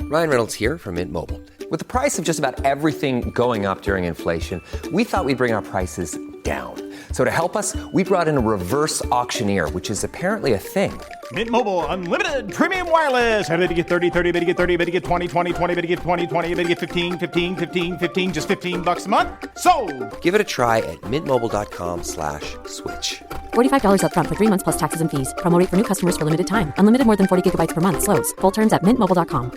Ryan Reynolds here from Mint Mobile. With the price of just about everything going up during inflation, we thought we'd bring our prices down. So to help us, we brought in a reverse auctioneer, which is apparently a thing. Mint Mobile Unlimited Premium Wireless. How to get 30, 30, bit to get 30, bit to get 20, 20, 20, bit to get 20, 20, bit to get 15, 15, 15, 15, just $15 a month? Sold! Give it a try at mintmobile.com/switch. $45 up front for 3 months plus taxes and fees. Promo rate for new customers for limited time. Unlimited more than 40 gigabytes per month. Slows full terms at mintmobile.com.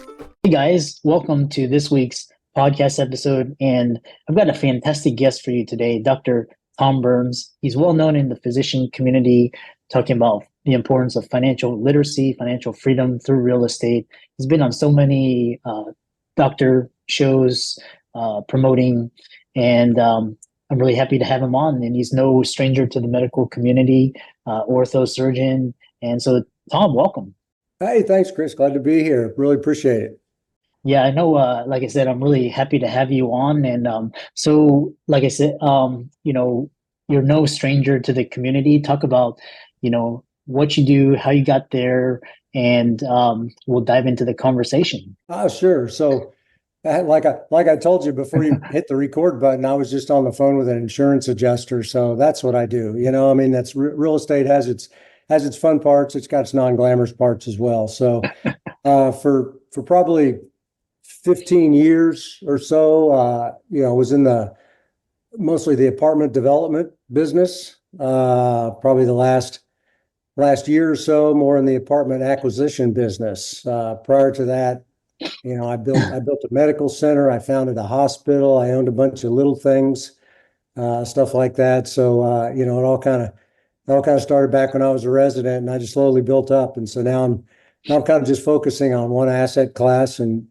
Hey guys, welcome to this week's podcast episode. And I've got a fantastic guest for you today, Dr. Tom Burns. He's well known in the physician community, talking about the importance of financial literacy, financial freedom through real estate. He's been on so many doctor shows promoting, and I'm really happy to have him on. And he's no stranger to the medical community, ortho surgeon. And so, Tom, welcome. Hey, thanks, Chris. Glad to be here. Really appreciate it. Yeah, I know. Like I said, I'm really happy to have you on. And so, like I said, you're no stranger to the community. Talk about, what you do, how you got there, and we'll dive into the conversation. Oh, sure. So, like I told you before you hit the record button, I was just on the phone with an insurance adjuster. So that's what I do. That's real estate has its fun parts. It's got its non-glamorous parts as well. So, for probably 15 years or so, was in mostly the apartment development business. Probably the last year or so, more in the apartment acquisition business. Prior to that, I built a medical center. I founded a hospital. I owned a bunch of little things, stuff like that. So, it all kind of started back when I was a resident, and I just slowly built up. And so now I'm kind of just focusing on one asset class and,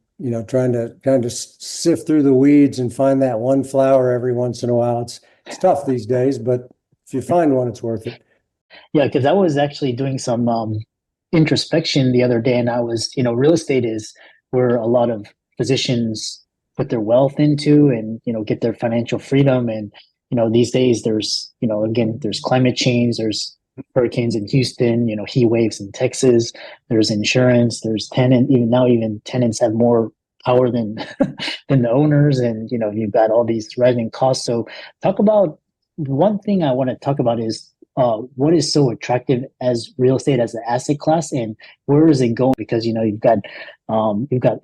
trying to sift through the weeds and find that one flower every once in a while. It's tough these days, but if you find one, it's worth it. Yeah, because I was actually doing some introspection the other day, and I was, real estate is where a lot of physicians put their wealth into and, get their financial freedom. And, these days there's, again, there's climate change, there's hurricanes in Houston, heat waves in Texas, there's insurance, there's even tenants have more power than than the owners. And, you've got all these rising costs. So talk about, one thing I want to talk about is what is so attractive as real estate as an asset class, and where is it going? Because, you've got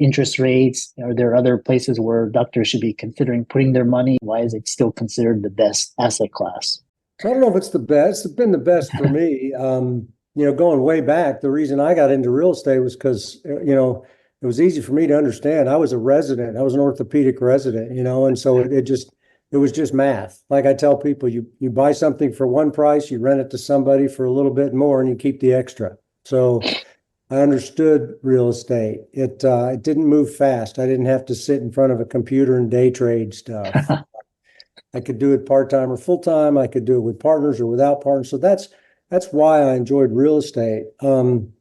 interest rates. Are there other places where doctors should be considering putting their money? Why is it still considered the best asset class? I don't know if it's the best. It's been the best for me. Going way back, the reason I got into real estate was because, it was easy for me to understand. I was a resident. I was an orthopedic resident, and so it was just math. Like I tell people, you buy something for one price, you rent it to somebody for a little bit more, and you keep the extra. So I understood real estate. It didn't move fast. I didn't have to sit in front of a computer and day trade stuff. I could do it part-time or full-time. I could do it with partners or without partners. So that's why I enjoyed real estate. In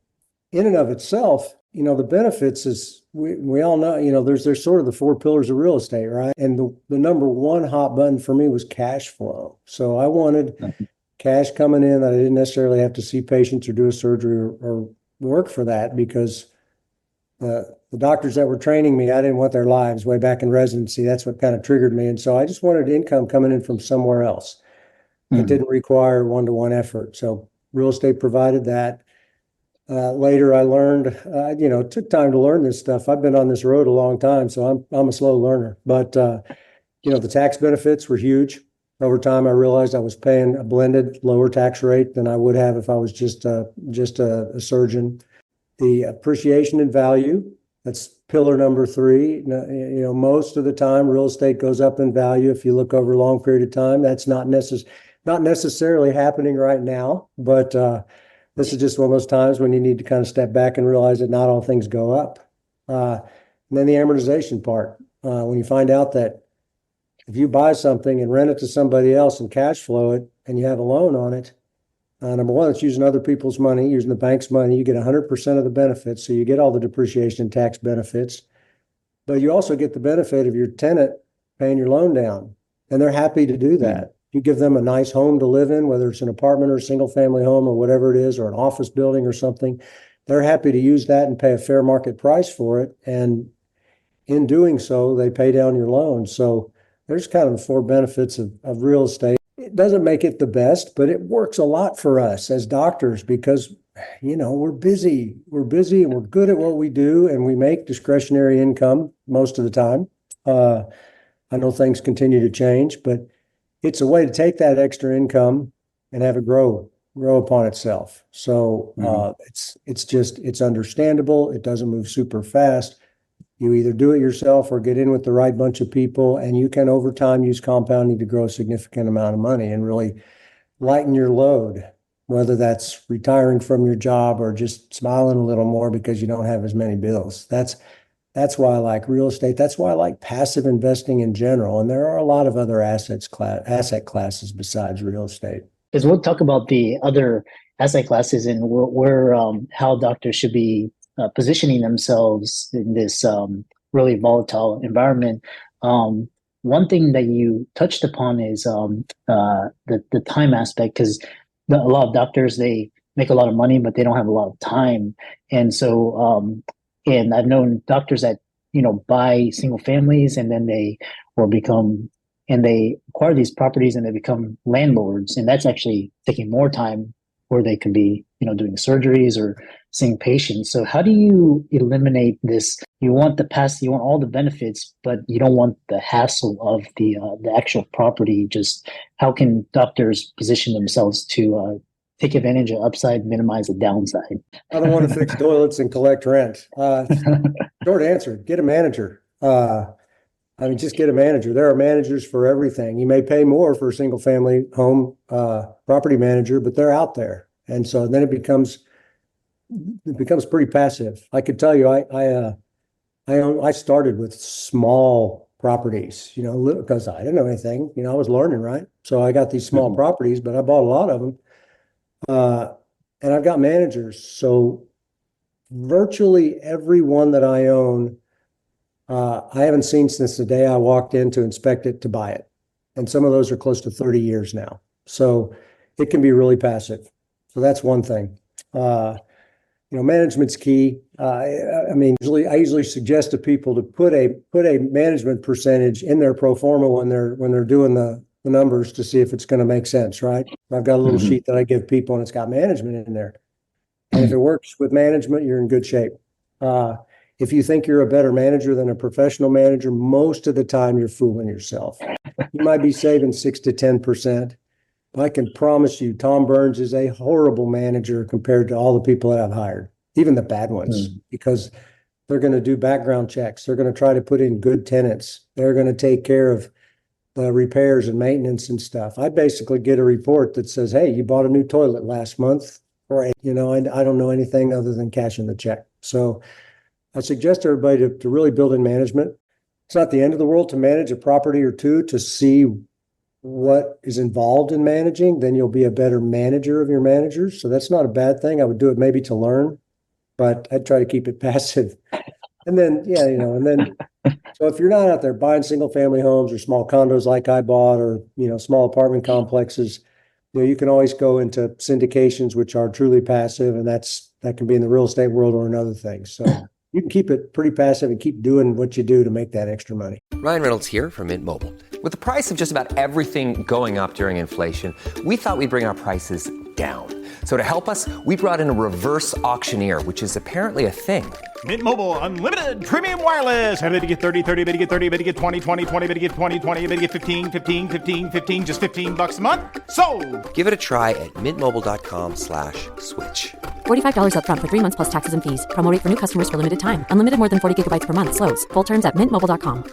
and of itself, the benefits is we all know, there's sort of the four pillars of real estate, right? And the number one hot button for me was cash flow. So I wanted cash coming in that I didn't necessarily have to see patients or do a surgery or work for that, because the doctors that were training me, I didn't want their lives way back in residency. That's what kind of triggered me. And so I just wanted income coming in from somewhere else. It didn't require one-to-one effort. So real estate provided that. Later, I learned, it took time to learn this stuff. I've been on this road a long time, so I'm a slow learner. But, the tax benefits were huge. Over time, I realized I was paying a blended lower tax rate than I would have if I was just a surgeon. The appreciation in value, that's pillar number 3. Most of the time, real estate goes up in value if you look over a long period of time. That's not necessarily happening right now, but this is just one of those times when you need to kind of step back and realize that not all things go up. And then the amortization part, when you find out that if you buy something and rent it to somebody else and cash flow it, and you have a loan on it, number one, it's using other people's money, using the bank's money. You get 100% of the benefits, so you get all the depreciation and tax benefits. But you also get the benefit of your tenant paying your loan down, and they're happy to do that. You give them a nice home to live in, whether it's an apartment or a single-family home or whatever it is, or an office building or something. They're happy to use that and pay a fair market price for it. And in doing so, they pay down your loan. So there's kind of the four benefits of real estate. It doesn't make it the best, but it works a lot for us as doctors because, we're busy. We're busy and we're good at what we do, and we make discretionary income most of the time. I know things continue to change, but it's a way to take that extra income and have it grow upon itself. So it's understandable. It doesn't move super fast. You either do it yourself or get in with the right bunch of people, and you can over time use compounding to grow a significant amount of money and really lighten your load, whether that's retiring from your job or just smiling a little more because you don't have as many bills. That's why I like real estate. That's why I like passive investing in general. And there are a lot of other asset classes besides real estate. Because we'll talk about the other asset classes and where how doctors should be positioning themselves in this really volatile environment. One thing that you touched upon is the time aspect, because a lot of doctors, they make a lot of money, but they don't have a lot of time. And so, and I've known doctors that, buy single families and then they acquire these properties and they become landlords. And that's actually taking more time where they could be, doing surgeries or seeing patients. So how do you eliminate this? You want you want all the benefits, but you don't want the hassle of the actual property. Just how can doctors position themselves to take advantage of upside, minimize the downside? I don't want to fix toilets and collect rent. Short answer, get a manager. Just get a manager. There are managers for everything. You may pay more for a single family home property manager, but they're out there. And so then it becomes pretty passive. I could tell you, I started with small properties, because I didn't know anything. I was learning, right? So I got these small properties, but I bought a lot of them. And I've got managers. So virtually every one that I own, I haven't seen since the day I walked in to inspect it to buy it. And some of those are close to 30 years now. So it can be really passive. So that's one thing. Management's key. I usually suggest to people to put a management percentage in their pro forma when they're doing the numbers to see if it's going to make sense, right? I've got a little sheet that I give people and it's got management in there. And if it works with management, you're in good shape. If you think you're a better manager than a professional manager, most of the time you're fooling yourself. You might be saving 6 to 10%. I can promise you, Tom Burns is a horrible manager compared to all the people that I've hired, even the bad ones, because they're going to do background checks. They're going to try to put in good tenants. They're going to take care of the repairs and maintenance and stuff. I basically get a report that says, hey, you bought a new toilet last month, or, I don't know anything other than cashing the check. So I suggest everybody to really build in management. It's not the end of the world to manage a property or two to see what is involved in managing. Then you'll be a better manager of your managers. So that's not a bad thing. I would do it maybe to learn, but I'd try to keep it passive. And then, so if you're not out there buying single family homes or small condos like I bought, or, small apartment complexes, you can always go into syndications, which are truly passive. And that can be in the real estate world or in other things. So you can keep it pretty passive and keep doing what you do to make that extra money. Ryan Reynolds here from Mint Mobile. With the price of just about everything going up during inflation, we thought we'd bring our prices down. So to help us, we brought in a reverse auctioneer, which is apparently a thing. Mint Mobile Unlimited Premium Wireless. How to get 30, 30, bit to get 30, bit to get 20, 20, 20, bit to get 20, 20, bit to get 15, 15, 15, 15, just $15 a month? Sold! Give it a try at mintmobile.com/switch. $45 up front for 3 months plus taxes and fees. Promo rate for new customers for limited time. Unlimited more than 40 gigabytes per month. Slows full terms at mintmobile.com.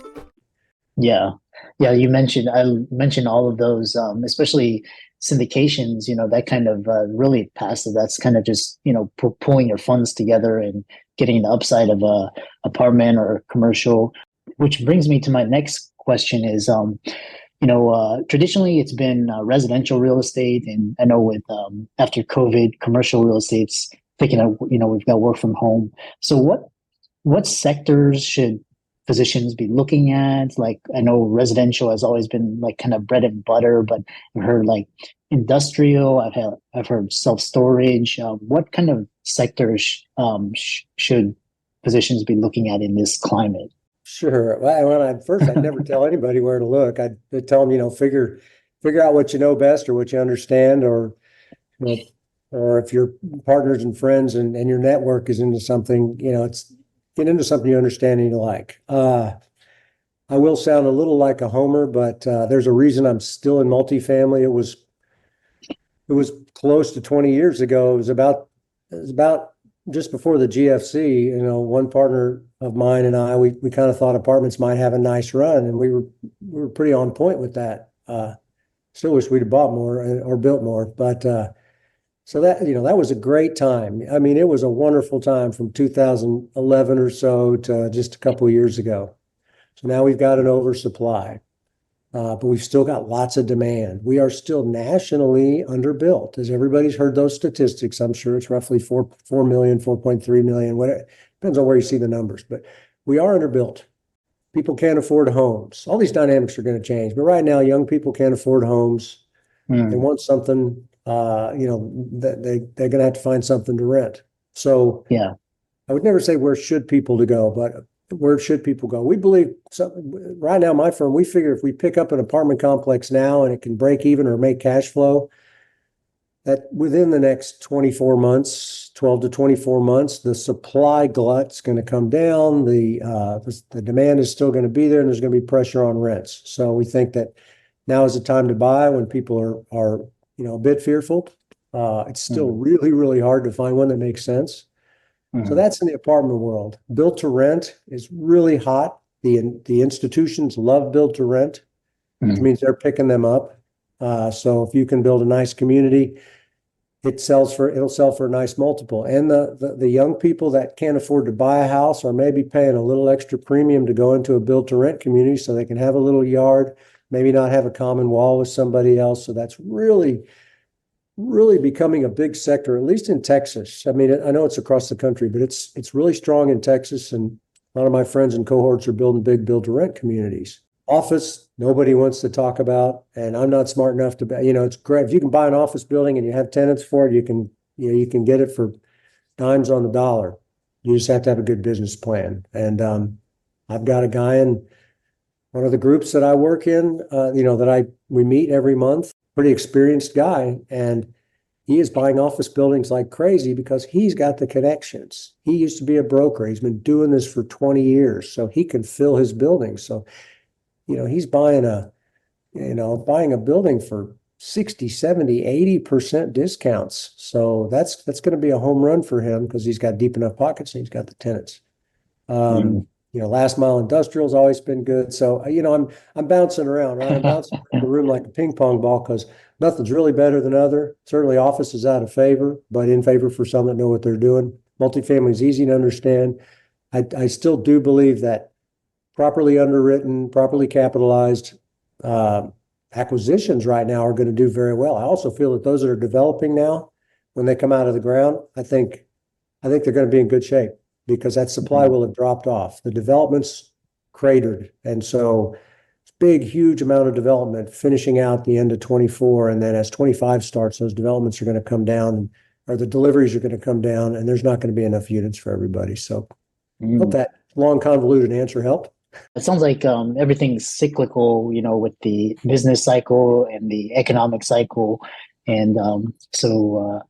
Yeah. I mentioned all of those, especially syndications, that kind of really passive. That's kind of just, pulling your funds together and getting the upside of a apartment or commercial, which brings me to my next question is, traditionally it's been residential real estate. And I know with after COVID, commercial real estate's thinking of, we've got work from home. So what sectors should physicians be looking at? Like, I know residential has always been like kind of bread and butter, but I've heard like industrial, I've heard self-storage. What kind of sectors should physicians be looking at in this climate? Sure. Well, I'd never tell anybody where to look. I'd tell them, figure out what you know best or what you understand, you know, or if your partners and friends and your network is into something, it's get into something you understand and you like. I will sound a little like a homer, but there's a reason I'm still in multifamily. It was close to 20 years ago. It was about just before the GFC. One partner of mine and I, we kind of thought apartments might have a nice run, and we were pretty on point with that. Still wish we'd have bought more or built more, but so that was a great time. I mean, it was a wonderful time from 2011 or so to just a couple of years ago. So now we've got an oversupply, but we've still got lots of demand. We are still nationally underbuilt, as everybody's heard those statistics. I'm sure it's roughly 4 million, 4.3 million, whatever. Depends on where you see the numbers, but we are underbuilt. People can't afford homes. All these dynamics are going to change, but right now, young people can't afford homes. They want something, that they're going to have to find something to rent. So Yeah. I would never say where should people to go, but where should people go? We believe right now, my firm, we figure if we pick up an apartment complex now and it can break even or make cash flow, that within the next 24 months, 12 to 24 months, the supply glut's going to come down. The demand is still going to be there, and there's going to be pressure on rents. So we think that now is the time to buy when people are a bit fearful. It's still really, really hard to find one that makes sense. So that's in the apartment world. Built to rent is really hot. The institutions love built to rent, which means they're picking them up. So if you can build a nice community, it'll sell for a nice multiple. And the young people that can't afford to buy a house are maybe paying a little extra premium to go into a built to rent community so they can have a little yard, maybe not have a common wall with somebody else. So that's really becoming a big sector, at least in Texas. I mean, I know it's across the country, but it's really strong in Texas. And a lot of my friends and cohorts are building big build-to-rent communities. Office, nobody wants to talk about, and I'm not smart enough to, it's great. If you can buy an office building and you have tenants for it, you can get it for dimes on the dollar. You just have to have a good business plan. And I've got a guy in one of the groups that I work in, we meet every month. Pretty experienced guy, and he is buying office buildings like crazy because he's got the connections. He used to be a broker. He's been doing this for 20 years, so he can fill his building. So, he's buying a building for 60, 70, 80% discounts. So that's going to be a home run for him because he's got deep enough pockets and he's got the tenants. Last mile industrial's always been good. So, I'm bouncing around, right? I'm bouncing around the room like a ping pong ball because nothing's really better than other. Certainly office is out of favor, but in favor for some that know what they're doing. Multifamily is easy to understand. I still do believe that properly underwritten, properly capitalized acquisitions right now are going to do very well. I also feel that those that are developing now, when they come out of the ground, I think they're going to be in good shape, because that supply will have dropped off. The development's cratered. And so it's big, huge amount of development finishing out the end of 24. And then as 25 starts, those developments are going to come down, or the deliveries are going to come down, and there's not going to be enough units for everybody. So hope that long, convoluted answer helped. It sounds like everything's cyclical, with the business cycle and the economic cycle. And so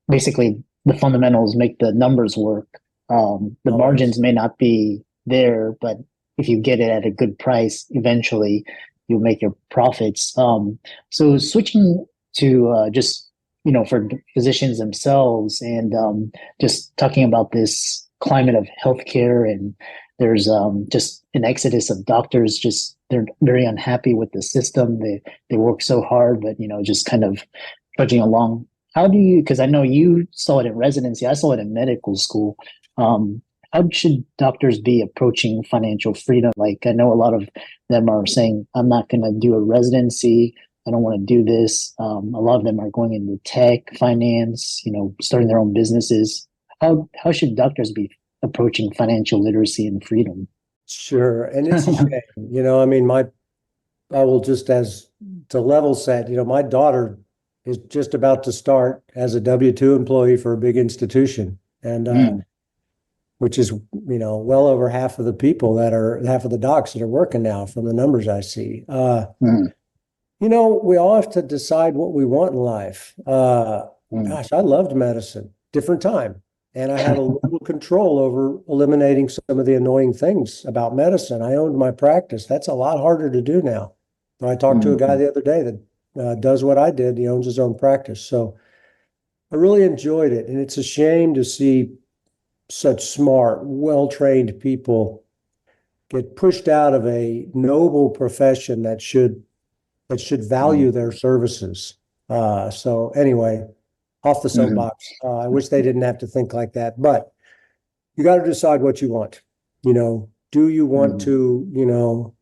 basically the fundamentals make the numbers work. The margins may not be there, but if you get it at a good price, eventually you'll make your profits. So switching to just, for physicians themselves, and just talking about this climate of healthcare, and there's just an exodus of doctors. Just they're very unhappy with the system. They work so hard, but just kind of trudging along. How do you? Because I know you saw it in residency. I saw it in medical school. How should doctors be approaching financial freedom? Like, I know a lot of them are saying, I'm not going to do a residency. I don't want to do this. A lot of them are going into tech, finance, starting their own businesses. How should doctors be approaching financial literacy and freedom? Sure. And it's a shame. I will just, as to level set, my daughter is just about to start as a W-2 employee for a big institution. And which is, well over half of the docs that are working now from the numbers I see. We all have to decide what we want in life. Gosh, I loved medicine, different time. And I had a little control over eliminating some of the annoying things about medicine. I owned my practice. That's a lot harder to do now. But I talked to a guy the other day that does what I did. He owns his own practice. So I really enjoyed it. And it's a shame to see such smart, well-trained people get pushed out of a noble profession that should value their services. So anyway, off the soapbox. I wish they didn't have to think like that, but you got to decide what you want. Do you want to,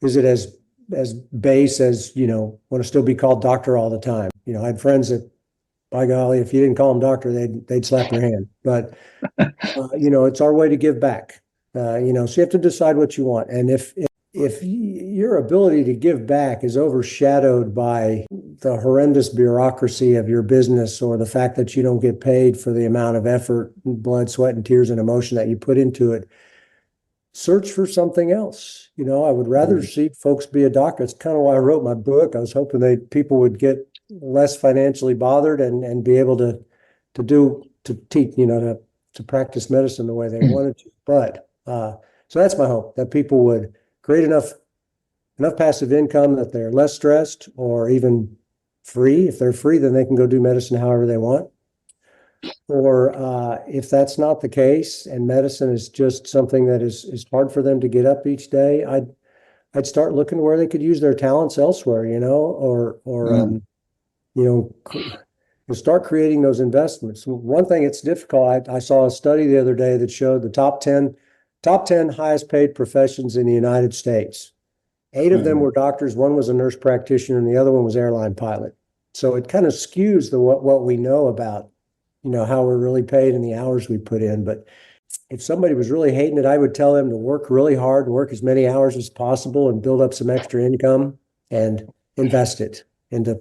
is it as base as, want to still be called doctor all the time? I had friends that, by golly, if you didn't call them doctor, they'd slap your hand. But, it's our way to give back. So you have to decide what you want. And if your ability to give back is overshadowed by the horrendous bureaucracy of your business, or the fact that you don't get paid for the amount of effort, blood, sweat, and tears and emotion that you put into it, search for something else. I would rather see folks be a doctor. It's kind of why I wrote my book. I was hoping people would get less financially bothered and be able to teach, to practice medicine the way they wanted to. But so that's my hope, that people would create enough passive income that they're less stressed, or even free. If they're free, then they can go do medicine however they want. Or if that's not the case, and medicine is just something that is hard for them to get up each day, I'd start looking where they could use their talents elsewhere, start creating those investments. One thing it's difficult. I saw a study the other day that showed the top 10 highest paid professions in the United States. 8 of them were doctors, 1 was a nurse practitioner, and the other one was airline pilot. So it kind of skews what we know about, how we're really paid and the hours we put in. But if somebody was really hating it, I would tell them to work really hard, work as many hours as possible, and build up some extra income and invest it into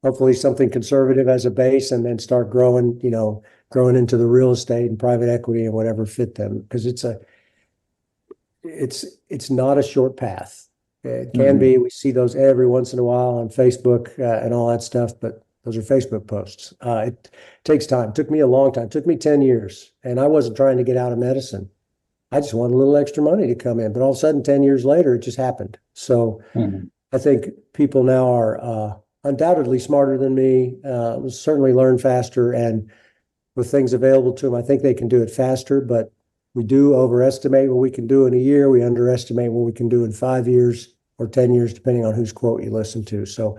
hopefully something conservative as a base, and then start growing into the real estate and private equity and whatever fit them. Because it's not a short path. It can be. We see those every once in a while on Facebook and all that stuff, but those are Facebook posts. It takes time. It took me a long time. It took me 10 years, and I wasn't trying to get out of medicine. I just wanted a little extra money to come in. But all of a sudden, 10 years later, it just happened. So I think people now are undoubtedly smarter than me, certainly learn faster, and with things available to them, I think they can do it faster. But we do overestimate what we can do in a year. We underestimate what we can do in 5 years or 10 years, depending on whose quote you listen to. So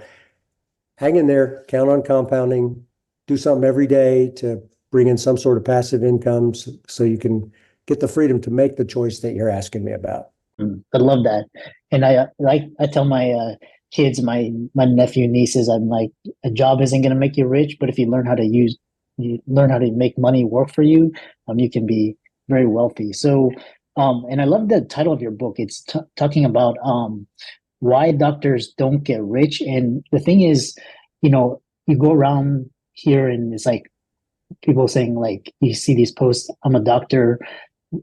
hang in there, count on compounding, do something every day to bring in some sort of passive income so you can get the freedom to make the choice that you're asking me about. I love that. And I tell my kids, my nephew, nieces, I'm like, a job isn't going to make you rich, but if you learn how to make money work for you, you can be very wealthy. So, and I love the title of your book. It's talking about why doctors don't get rich. And the thing is, you go around here and it's like people saying, like, you see these posts, I'm a doctor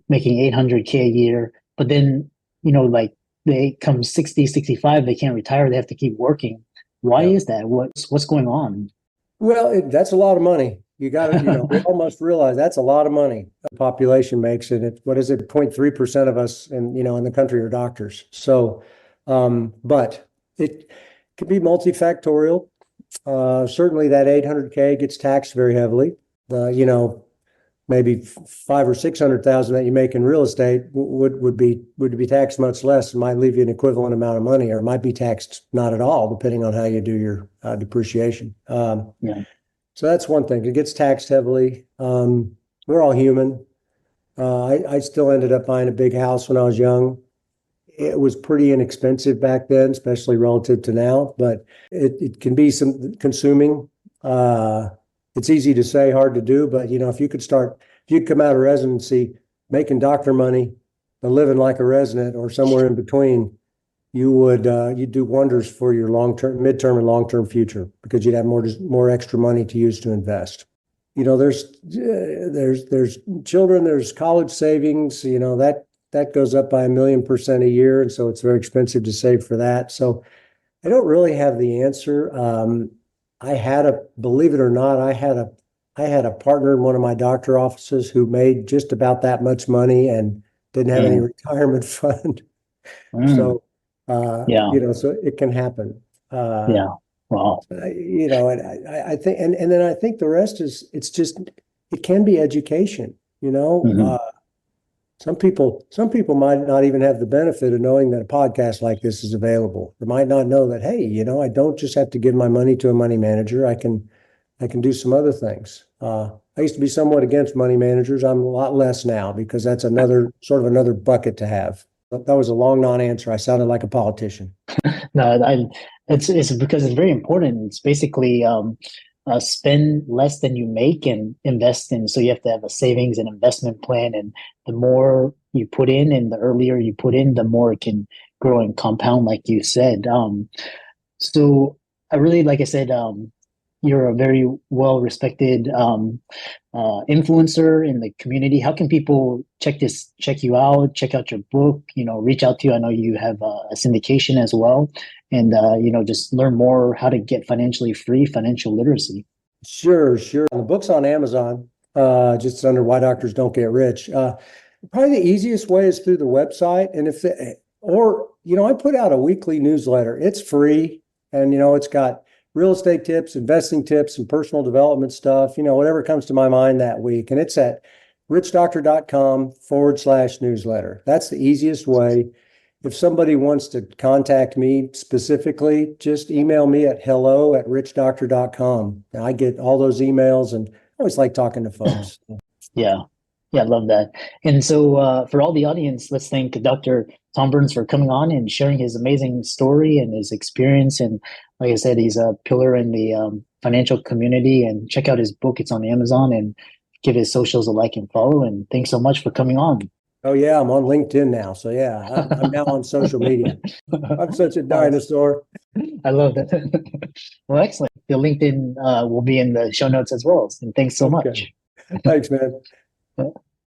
making $800K a year, but then, like, they come 60, 65, they can't retire. They have to keep working. Why is that? What's going on? Well, that's a lot of money. You got to, we all must realize that's a lot of money the population makes. And what is it? 0.3% of us in the country are doctors. So, but it could be multifactorial. Certainly that 800K gets taxed very heavily. Maybe 500,000 or 600,000 that you make in real estate would be taxed much less, and might leave you an equivalent amount of money, or it might be taxed not at all, depending on how you do your depreciation. So that's one thing. It gets taxed heavily. We're all human. I still ended up buying a big house when I was young. It was pretty inexpensive back then, especially relative to now, but it can be some consuming. It's easy to say, hard to do, but if you could come out of residency making doctor money, but living like a resident or somewhere in between, you'd do wonders for your midterm and long-term future, because you'd have more extra money to use to invest. there's children, there's college savings, that goes up by 1,000,000% a year. And so it's very expensive to save for that. So I don't really have the answer. Believe it or not, I had a partner in one of my doctor offices who made just about that much money and didn't have any retirement fund. So, so it can happen. Yeah. Wow. And I think, and then I think the rest is, it can be education, some people might not even have the benefit of knowing that a podcast like this is available. They might not know that, hey, I don't just have to give my money to a money manager. I can do some other things. I used to be somewhat against money managers. I'm a lot less now because that's another bucket to have. But that was a long non-answer. I sounded like a politician. No, it's because it's very important. It's basically spend less than you make and invest in. So you have to have a savings and investment plan, and the more you put in and the earlier you put in, the more it can grow and compound, like you said. So I really, like I said, you're a very well-respected influencer in the community. How can people check you out, check out your book, reach out to you? I know you have a syndication as well, and just learn more how to get financially free, financial literacy. Sure. The book's on Amazon, just under Why Doctors Don't Get Rich. Probably the easiest way is through the website. And I put out a weekly newsletter. It's free, and it's got real estate tips, investing tips, and personal development stuff, whatever comes to my mind that week. And it's at richdoctor.com/newsletter. That's the easiest way. If somebody wants to contact me specifically, just email me at hello@richdoctor.com. I get all those emails, and I always like talking to folks. Yeah, I love that. And so for all the audience, let's thank Dr. Tom Burns for coming on and sharing his amazing story and his experience. And like I said, he's a pillar in the financial community. And check out his book. It's on Amazon, and give his socials a like and follow. And thanks so much for coming on. Oh, yeah, I'm on LinkedIn now. So, yeah, I'm now on social media. I'm such a dinosaur. I love that. Well, excellent. The LinkedIn will be in the show notes as well. And thanks so much. Thanks, man.